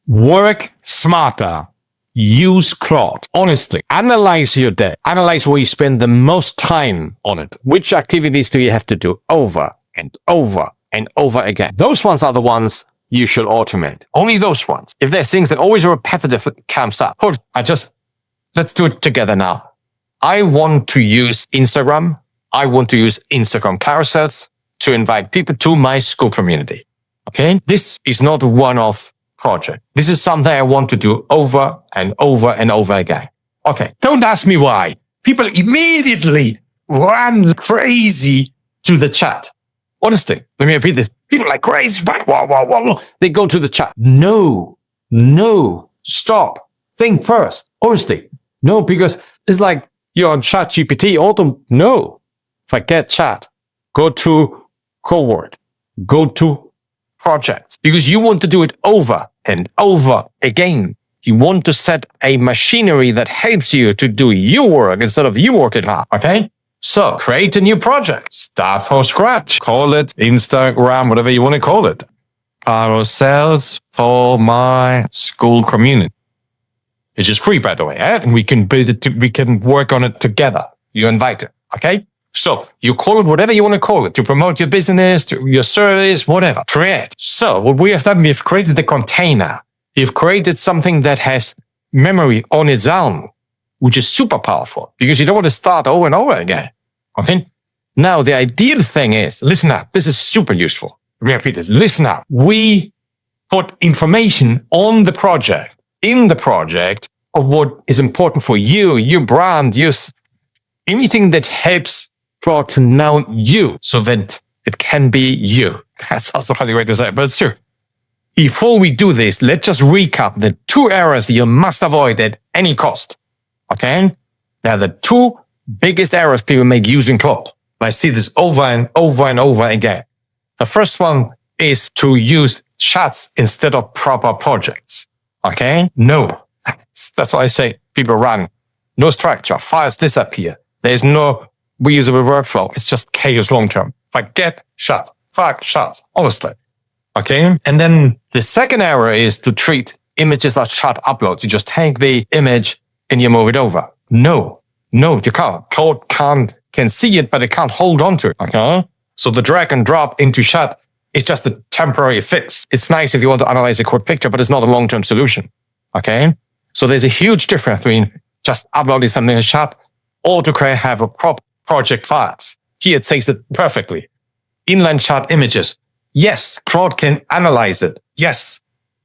Work smarter. Use Claude. Honestly, analyze your day. Analyze where you spend the most time on it. Which activities do you have to do over and over and over again? Those ones are the ones you should automate. Only those ones. If there's things that always are repetitive, it comes up. Let's do it together now. I want to use Instagram. I want to use Instagram carousels to invite people to my school community. Okay? This is not a one-off project. This is something I want to do over and over and over again. Okay. Don't ask me why. People immediately run crazy to the chat. Honestly, let me repeat this. People are like crazy. They go to the chat. No, stop. Think first. Honestly. No, because it's like you're on chat GPT. No. Forget chat. Go to cohort. Go to projects. Because you want to do it over and over again. You want to set a machinery that helps you to do your work instead of you working hard. Okay? So create a new project. Start from scratch. Call it Instagram, whatever you want to call it. Carousels for my school community. It's just free, by the way. And we can build it. We can work on it together. You invite it. Okay? So you call it whatever you want to call it to promote your business, to your service, whatever. Create. So what we have done, we've created a container. We've created something that has memory on its own, which is super powerful because you don't want to start over and over again. Okay? Now, the ideal thing is, listen up. This is super useful. Let me repeat this. Listen up. We put information on the project, in the project, of what is important for you, your brand, anything that helps Claude to know you so that it can be you. That's also probably the way to say it, but it's true. Before we do this, let's just recap the 2 errors you must avoid at any cost. Okay? Now, the 2 biggest errors people make using Claude. I see this over and over and over again. The first one is to use chats instead of proper projects. Okay? No. That's why I say people run. No structure. Files disappear. There's no reusable workflow. It's just chaos long term. Forget chats. Fuck chats. Honestly. Okay? And then the second error is to treat images as chat uploads. You just take the image and you move it over. No, you can't. Claude can see it, but it can't hold on to it. Okay? So the drag and drop into chat is just a temporary fix. It's nice if you want to analyze a quick picture, but it's not a long-term solution. Okay? So there's a huge difference between just uploading something in chat or to have a proper project files. Here it says it perfectly. Inline chat images. Yes, Claude can analyze it. Yes,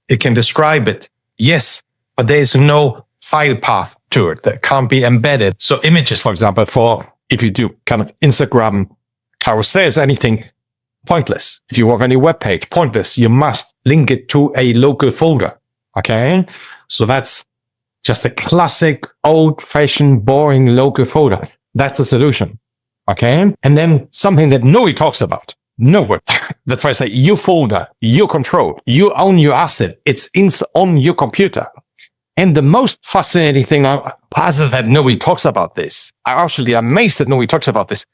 it can describe it. Yes, but there is no file path to it that can't be embedded. So images, for example, for if you do kind of Instagram carousels, anything, pointless. If you work on your web page, pointless. You must link it to a local folder. Okay? So that's just a classic, old-fashioned, boring local folder. That's the solution. Okay? And then something that nobody talks about. Nowhere. That's why I say your folder, your control, you own your asset. It's on your computer. And the most fascinating thing, puzzle that nobody talks about this, I'm actually amazed that nobody talks about this,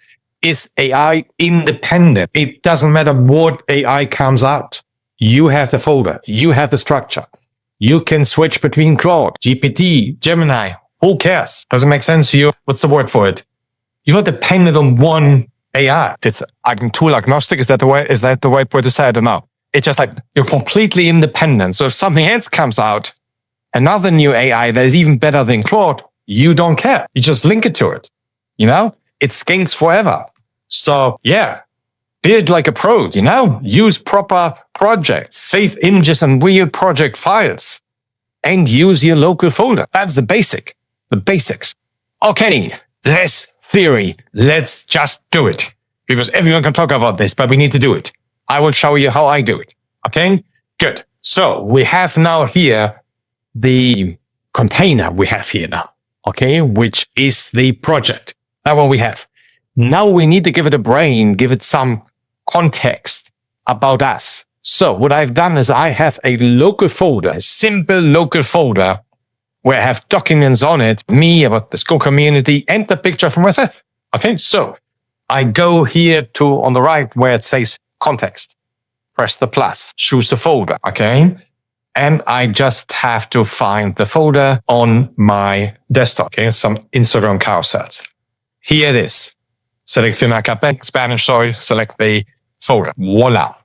is AI independent. It doesn't matter what AI comes out. You have the folder. You have the structure. You can switch between Claude, GPT, Gemini. Who cares? Doesn't make sense to you? What's the word for it? You're not dependent on one AI. It's tool agnostic. Is that the right word to say? I don't know. It's just like you're completely independent. So if something else comes out, another new AI that is even better than Claude, you don't care. You just link it to it. You know, it scales forever. So yeah, build like a pro, you know, use proper projects, save images and real project files, and use your local folder. That's the basics. Okay, this theory, let's just do it. Because everyone can talk about this, but we need to do it. I will show you how I do it. Okay, good. So we have now here the container we have here now, okay, which is the project. That's what we have. Now we need to give it a brain, give it some context about us. So what I've done is I have a local folder, a simple local folder where I have documents on it, me, about the school community, and the picture for myself. Okay, so I go here to on the right where it says context. Press the plus, choose the folder, okay? And I just have to find the folder on my desktop. Okay, some Instagram carousels. Here it is. Selecciona capa, Spanish, sorry, select the folder. Voila.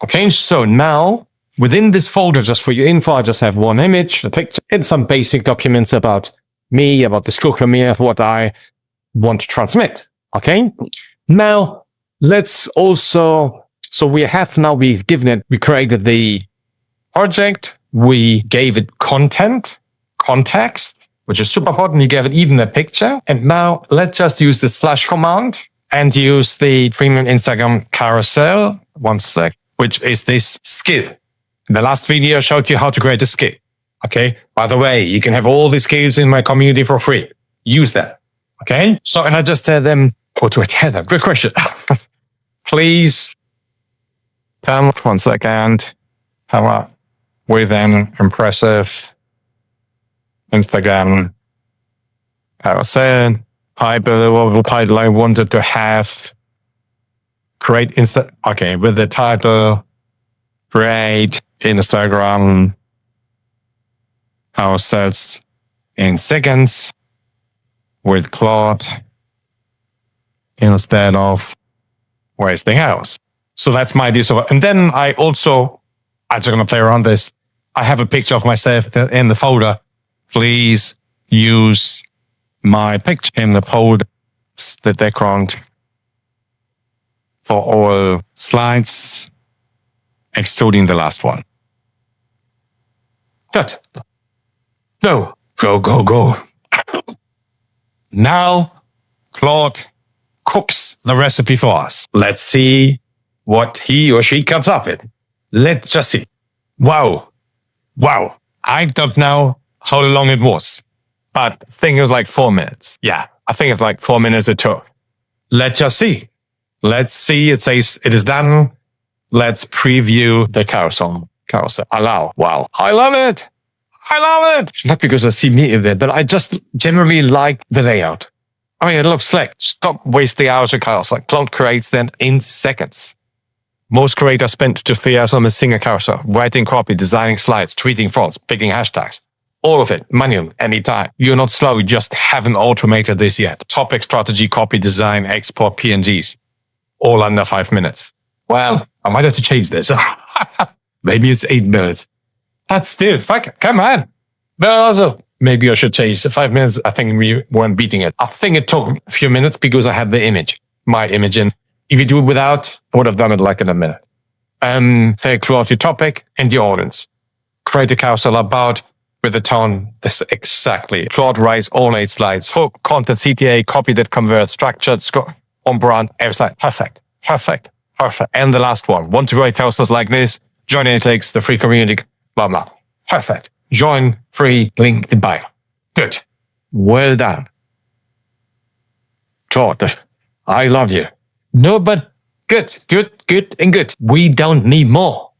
Okay, so now within this folder, just for your info, I just have one image, a picture, and some basic documents about me, about the school career, what I want to transmit. Okay, now let's also, so we've given it, we created the project, we gave it content, context, which is super important. You gave it even a picture. And now let's just use the / command and use the premium Instagram carousel. One sec, which is this skill. In the last video, I showed you how to create a skill. Okay. By the way, you can have all the skills in my community for free. Use them. Okay. So, and I just tell them, what do I tell them? Good question. Please come 1 second. Come up with an impressive Instagram carousel. The title I wanted to have. Create okay, with the title, create Instagram carousels in seconds with Claude instead of wasting hours. So that's my idea. And then I'm just going to play around this. I have a picture of myself in the folder. Please use my picture in the folder, the background for all slides, excluding the last one. Good. Go. Now, Claude cooks the recipe for us. Let's see what he or she comes up with. Let's just see. Wow. I don't know how long it was, but I think it was like 4 minutes. Yeah, I think it's like 4 minutes it took. Let's just see. Let's see. It says it is done. Let's preview the carousel. Allow. Wow. I love it. Not because I see me in there, but I just generally like the layout. I mean, it looks slick. Stop wasting hours on carousel. Claude creates them in seconds. Most creators spend 2 to 3 hours on a single carousel, writing copy, designing slides, tweeting fonts, picking hashtags. All of it, manual, anytime. You're not slow, you just haven't automated this yet. Topic, strategy, copy, design, export, PNGs. All under 5 minutes. Well, I might have to change this. Maybe it's 8 minutes. But still, fuck it, come on. But also, maybe I should change the 5 minutes. I think we weren't beating it. I think it took a few minutes because I had the image, my image in. If you do it without, I would have done it like in a minute. Take Claude your topic and your audience. Create a carousel about with the tone. This exactly. Claude writes all 8 slides. Hook, content, CTA, copy that converts, structured, on brand, every slide. Perfect. And the last one. Want to write carousels like this? Join Analytics, the free community, blah, blah. Perfect. Join free, link in bio. Good. Well done. Claude, I love you. No, but good. We don't need more.